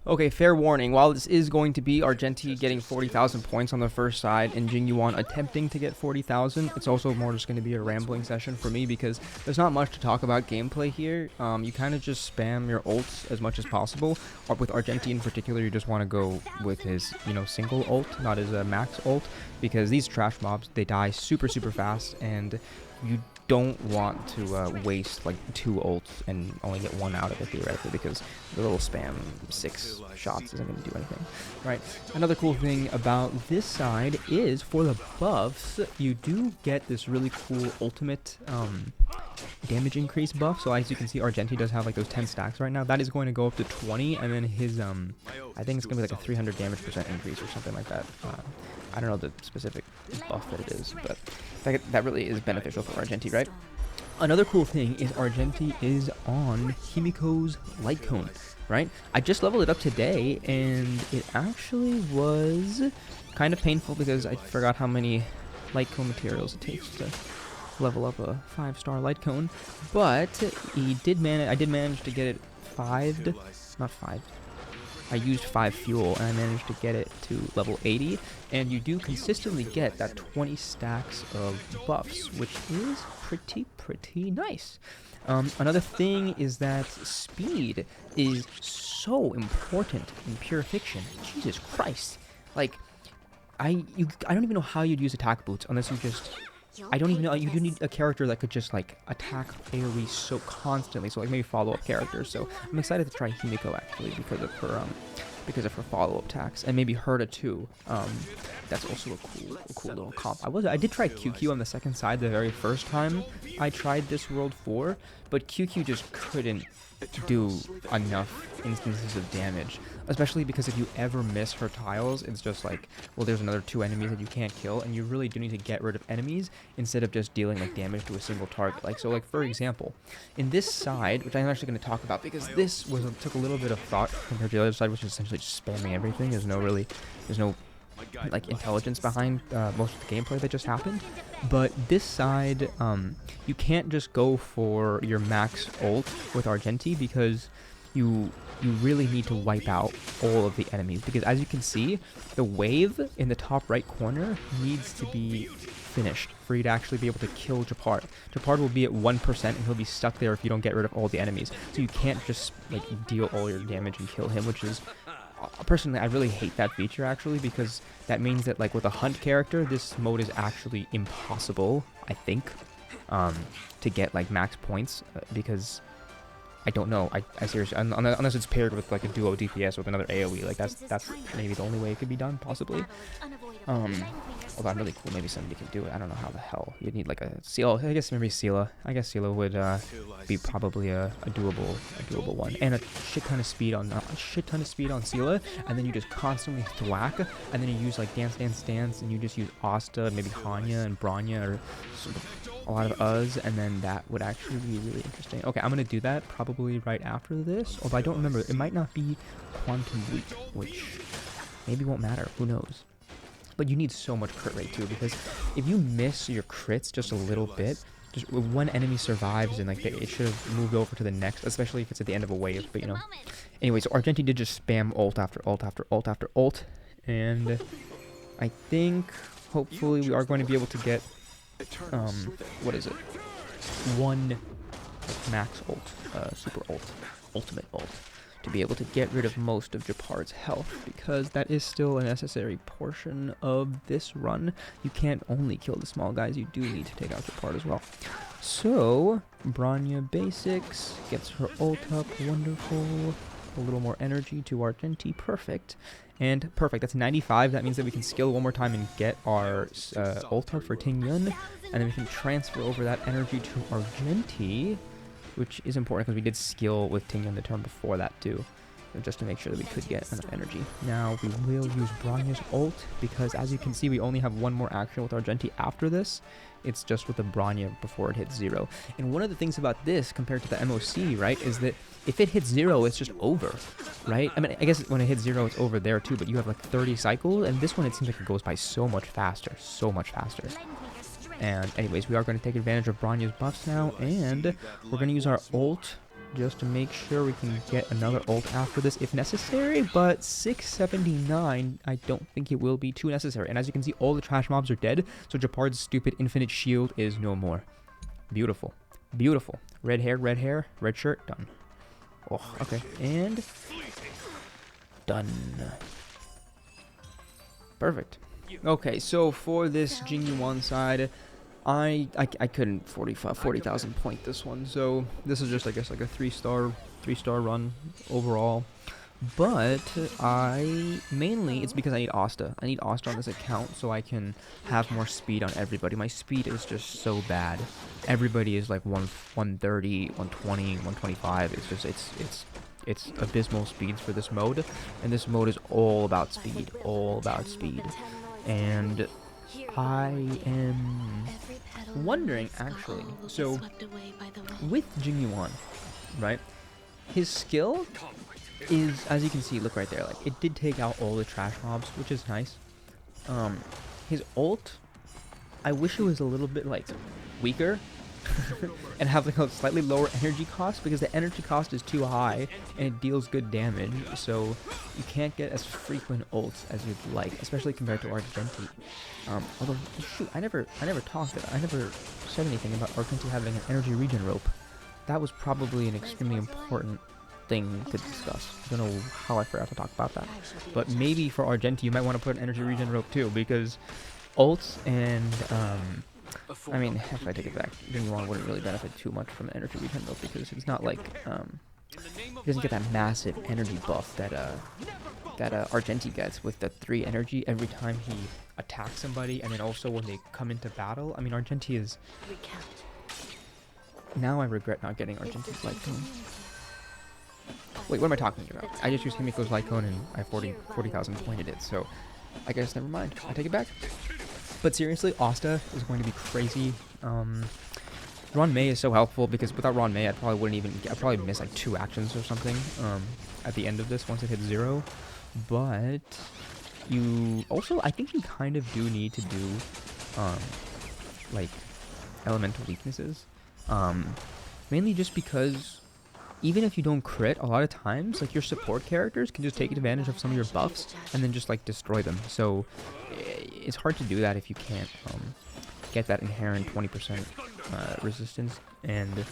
Okay, fair warning. While this is going to be Argenti getting 40,000 points on the first side and Jinguan attempting to get 40,000, it's also more just going to be a rambling session for me because there's not much to talk about gameplay here. You kind of just spam your ults as much as possible. Or with Argenti in particular, you just want to go with his, single ult, not his max ult, because these trash mobs, they die super, super fast, and you don't want to waste like 2 ults and only get 1 out of it theoretically, because the little spam 6 shots isn't going to do anything, right? Another cool thing about this side is for the buffs, you do get this really cool ultimate damage increase buff. So as you can see, Argenti does have like those 10 stacks right now. That is going to go up to 20, and then his I think it's going to be like a 300 damage % increase or something like that. I don't know the specific buff that it is, but that really is beneficial for Argenti, right? Another cool thing is Argenti is on Himeko's light cone, right? I just leveled it up today, and it actually was kind of painful because I forgot how many light cone materials it takes to level up a 5-star light cone, but I did manage to get it 5'd, not 5. I used 5 fuel, and I managed to get it to level 80, and you do consistently get that 20 stacks of buffs, which is pretty nice. Another thing is that speed is so important in Pure Fiction. Jesus Christ. Like, I don't even know how you'd use attack boots unless you just... I don't even know. You do need a character that could just like attack AoE so constantly. So like maybe follow-up characters. So I'm excited to try Himeko actually because of her follow-up attacks, and maybe Herta too. That's also a cool little comp. I did try QQ on the second side the very first time I tried this World 4, but QQ just couldn't do enough instances of damage, especially because if you ever miss her tiles, it's just like, well, there's another 2 enemies that you can't kill, and you really do need to get rid of enemies instead of just dealing like damage to a single target. Like, so like for example, in this side, which I'm actually going to talk about because this took a little bit of thought compared to the other side, which is essentially just spamming everything. There's no like intelligence behind most of the gameplay that just happened. But this side, you can't just go for your max ult with Argenti because you really need to wipe out all of the enemies, because as you can see, the wave in the top right corner needs to be finished for you to actually be able to kill Japard. Japard will be at 1% and he'll be stuck there if you don't get rid of all the enemies. So you can't just like deal all your damage and kill him, which is... Personally, I really hate that feature actually, because that means that like with a hunt character, this mode is actually impossible, I think, to get like max points, because I don't know. I seriously, unless it's paired with like a duo DPS with another AoE, like that's maybe the only way it could be done, possibly. Although I'm really cool, maybe somebody can do it. I don't know how the hell. You'd need like a Seal. I guess maybe Sela. I guess Sela would be probably a doable one, and a shit ton of speed on Sela, and then you just constantly thwack, and then you use like dance, and you just use Asta, maybe Hanya and Branya, or sort of a lot of and then that would actually be really interesting. Okay, I'm gonna do that probably right after this, although I don't remember. It might not be Quantum Week, which maybe won't matter. Who knows? But you need so much crit rate too, because if you miss your crits just a little bit, just one enemy survives and like it should have moved over to the next, especially if it's at the end of a wave. But anyway, so Argenti did just spam ult after ult after ult after ult, and I think hopefully we are going to be able to get what is it? 1 max ult, super ult, ultimate ult, to be able to get rid of most of Japard's health, because that is still a necessary portion of this run. You can't only kill the small guys, you do need to take out Japard as well. So, Branya basics, gets her ult up, wonderful. A little more energy to Argenti, perfect. And perfect, that's 95, that means that we can skill one more time and get our ult up for Tingyun, and then we can transfer over that energy to Argenti, which is important because we did skill with Tingyun the turn before that too, just to make sure that we could get enough energy. Now we will use Branya's ult, because as you can see, we only have 1 more action with Argenti after this. It's just with the Branya before it hits 0. And one of the things about this compared to the MOC, right, is that if it hits 0, it's just over, right? I mean, I guess when it hits 0, it's over there too, but you have like 30 cycles, and this one it seems like it goes by so much faster, And anyways, we are going to take advantage of Branya's buffs now, and we're going to use our ult just to make sure we can get another ult after this if necessary, but 679, I don't think it will be too necessary. And as you can see, all the trash mobs are dead, so Japard's stupid infinite shield is no more. Beautiful. Beautiful. Red hair, red shirt, done. Oh, okay. And done. Perfect. Okay, so for this Jinguan side, I couldn't 40,000 point this one, so this is just, I guess, like a three-star run overall. But mainly it's because I need Asta. I need Asta on this account so I can have more speed on everybody. My speed is just so bad. Everybody is like 130, 120, 125. It's just it's abysmal speeds for this mode, and this mode is all about speed, And I am wondering, actually, so with Jinguan, right, his skill is, as you can see, look right there, like, it did take out all the trash mobs, which is nice. His ult, I wish it was a little bit, like, weaker, and have, like, a slightly lower energy cost, because the energy cost is too high, and it deals good damage, so you can't get as frequent ults as you'd like, especially compared to Argenti. Although, shoot, I never said anything about Argenti having an energy regen rope. That was probably an extremely important thing to discuss. I don't know how I forgot to talk about that. But maybe for Argenti, you might want to put an energy regen rope too, because ults and, I mean, if I take it back, Jinguan wouldn't really benefit too much from an energy regen rope, because it's not like, he doesn't get that massive energy buff that Argenti gets with the 3 energy every time he attacks somebody, and then also when they come into battle. I mean, Argenti is... Now I regret not getting Argenti's light cone. Wait, what am I talking about? I just used Himeko's light cone and I 40,000 pointed it, so I guess never mind. I take it back. But seriously, Asta is going to be crazy. Ron May is so helpful, because without Ron May, I'd probably miss like 2 actions or something at the end of this once it hits 0. But you also, I think you kind of do need to do like elemental weaknesses. Mainly just because even if you don't crit, a lot of times, like, your support characters can just take advantage of some of your buffs and then just, like, destroy them. So it's hard to do that if you can't get that inherent 20% resistance. And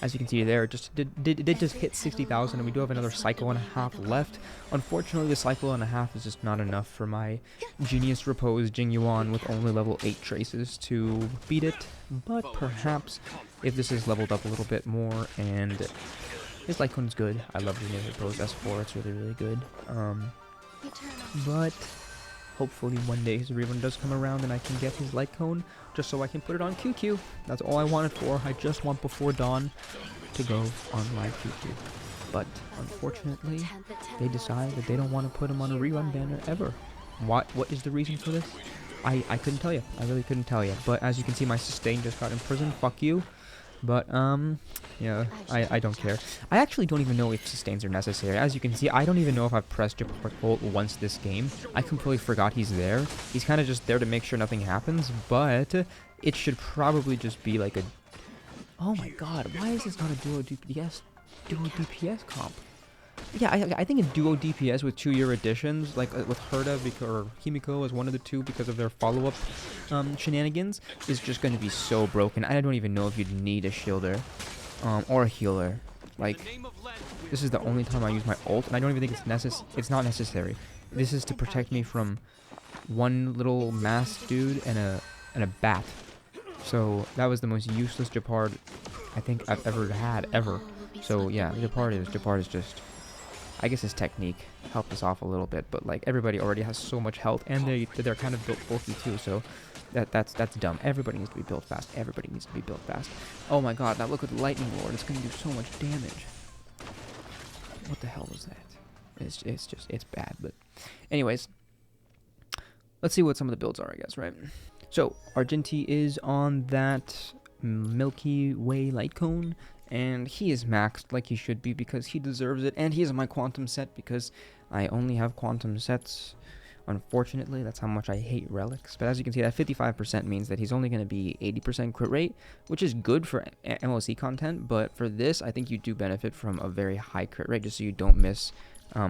as you can see there, it did just hit 60,000, and we do have another cycle and a half left. Unfortunately, the cycle and a half is just not enough for my Genius Repose Jinguan with only level 8 traces to beat it. But perhaps if this is leveled up a little bit more, and his light cone's good. I love Genius Repose S4, it's really, really good. But hopefully one day his rerun does come around and I can get his light cone just so I can put it on QQ. That's all I wanted for. I just want before dawn to go on live QQ. But unfortunately, they decide that they don't want to put him on a rerun banner ever. What is the reason for this? I couldn't tell you. I really couldn't tell you. But as you can see, my sustain just got imprisoned. Fuck you. But, yeah, I don't care. I actually don't even know if sustains are necessary. As you can see, I don't even know if I've pressed Japard ult once this game. I completely forgot he's there. He's kind of just there to make sure nothing happens, but it should probably just be like a... Oh my god, why is this not a duo DPS comp? Yeah, I think a duo DPS with 2-year additions, like with Herda or Himeko as one of the two because of their follow-up shenanigans, is just going to be so broken. I don't even know if you'd need a shielder or a healer. Like, this is the only time I use my ult, and I don't even think it's not necessary. This is to protect me from one little masked dude and a bat. So that was the most useless Japard I think I've ever had, ever. So yeah, Japard is just... I guess his technique helped us off a little bit, but like everybody already has so much health, and they're kind of built bulky too, so that's dumb. Everybody needs to be built fast. Everybody needs to be built fast. Oh my god, now look at the Lightning Lord. It's gonna do so much damage. What the hell was that? It's bad, but anyways, let's see what some of the builds are, I guess, right? So Argenti is on that Milky Way light cone, and he is maxed like he should be because he deserves it, and he is my quantum set because I only have quantum sets Unfortunately, that's how much I hate relics. But as you can see, that 55% means that he's only going to be 80% crit rate, which is good for MLC content. But for this, I think you do benefit from a very high crit rate, just so you don't miss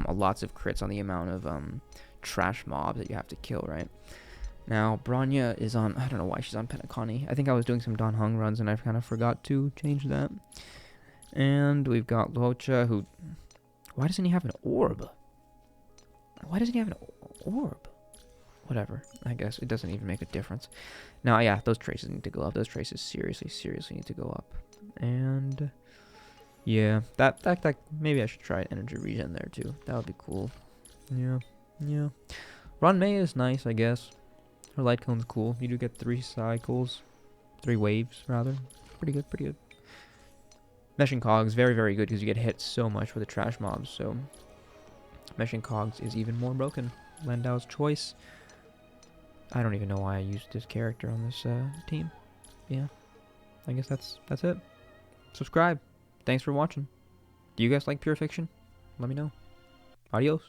lots of crits on the amount of trash mobs that you have to kill, right? Now, Bronya is on, I don't know why she's on Penacony. I think I was doing some Don Hung runs and I kind of forgot to change that. And we've got Luocha, who, why doesn't he have an orb? Why doesn't he have an orb? Whatever. I guess it doesn't even make a difference. Now, yeah, those traces need to go up. Those traces seriously need to go up. And yeah, that maybe I should try energy regen there too. That would be cool. Yeah. Ron May is nice, I guess. Her light cone's cool. You do get 3 cycles, 3 waves rather. Pretty good. Meshing Cogs, very good because you get hit so much with the trash mobs. So Meshing Cogs is even more broken. Landau's choice. I don't even know why I used this character on this team. Yeah, I guess that's it. Subscribe. Thanks for watching. Do you guys like Pure Fiction? Let me know. Adios.